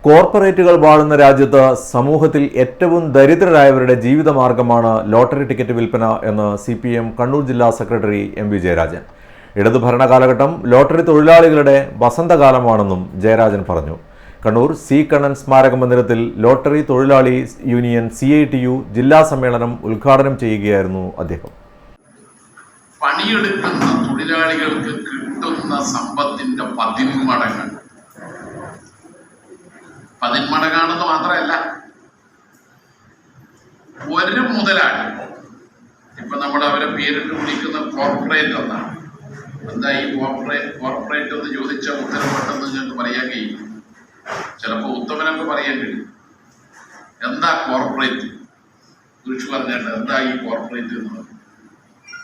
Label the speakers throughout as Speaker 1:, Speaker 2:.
Speaker 1: കോർപ്പറേറ്റുകൾ വാഴുന്ന രാജ്യത്ത് സമൂഹത്തിൽ ഏറ്റവും ദരിദ്രരായവരുടെ ജീവിതമാർഗമാണ് ലോട്ടറി ടിക്കറ്റ് വിൽപ്പന എന്ന് CPM കണ്ണൂർ ജില്ലാ സെക്രട്ടറി MV ജയരാജൻ. ഇടതു ഭരണകാലഘട്ടം ലോട്ടറി തൊഴിലാളികളുടെ വസന്തകാലമാണെന്നും ജയരാജൻ പറഞ്ഞു. കണ്ണൂർ C. കണ്ണൻ സ്മാരക മന്ദിരത്തിൽ ലോട്ടറി തൊഴിലാളി യൂണിയൻ CITU ജില്ലാ സമ്മേളനം ഉദ്ഘാടനം ചെയ്യുകയായിരുന്നു അദ്ദേഹം.
Speaker 2: പണിയെടുക്കുന്ന തൊഴിലാളികൾക്ക് കിട്ടുന്ന സമ്പത്തിന്റെ 10 മടങ്ങാണെന്ന് മാത്രമല്ല, ഒരു മുതലാളി ഇപ്പൊ നമ്മൾ അവരെ പേരിട്ട് വിളിക്കുന്ന കോർപ്പറേറ്റ് എന്നാണ്. എന്താ ഈ കോർപ്പറേറ്റ് എന്ന് ചോദിച്ചാൽ ഉത്തരം പെട്ടെന്ന് നിങ്ങൾക്ക് പറയാൻ കഴിയും. ചിലപ്പോൾ ഉത്തമനൊക്കെ പറയാൻ കഴിയും. എന്താ കോർപ്പറേറ്റ് കുറിച്ച് പറഞ്ഞിട്ട് എന്താ ഈ കോർപ്പറേറ്റ് എന്ന്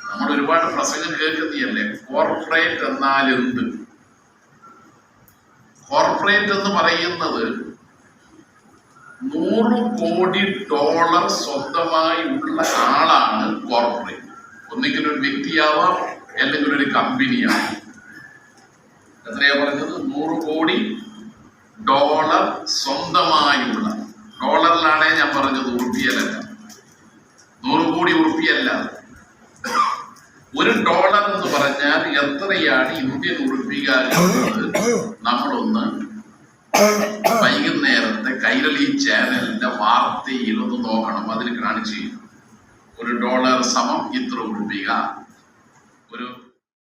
Speaker 2: നമ്മൾ ഒരുപാട് പ്രസംഗം കേൾക്കുന്നതല്ലേ. കോർപ്പറേറ്റ് എന്നാൽ എന്ത്? കോർപ്പറേറ്റ് എന്ന് പറയുന്നത് $100 കോടി സ്വന്തമായി ഉള്ള ആളാണ് കോർപ്പറേറ്റ്. ഒന്നിക്കലും ഒരു വ്യക്തിയാവാം, അല്ലെങ്കിൽ ഒരു കമ്പനിയാവാം. എത്രയാ പറഞ്ഞത്? $100 കോടി സ്വന്തമായുള്ള. ഡോളറിലാണേ ഞാൻ പറഞ്ഞത്, ഉറുപ്പിയല്ല. 100 കോടി ഉറുപ്പിയല്ല. $1 എന്ന് പറഞ്ഞാൽ എത്രയാണ് ഇന്ത്യൻ ഉറുപ്പിക? നമ്മളൊന്ന് വൈകുന്നേരത്തെ കൈരളി ചാനലിന്റെ വാർത്തയിൽ ഒന്ന് നോക്കണം. അതിൽ കാണിച്ചു $1 സമം ഇത്ര ഉറുപ്പിക.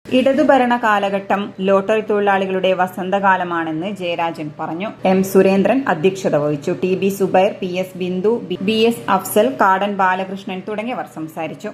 Speaker 3: ഇടതുഭരണ കാലഘട്ടം ലോട്ടറി തൊഴിലാളികളുടെ വസന്തകാലമാണെന്ന് ജയരാജൻ പറഞ്ഞു. M. സുരേന്ദ്രൻ അധ്യക്ഷത വഹിച്ചു. TB Zubair, PS Bindu, BS Afsal, കാടൻ ബാലകൃഷ്ണൻ തുടങ്ങിയവർ സംസാരിച്ചു.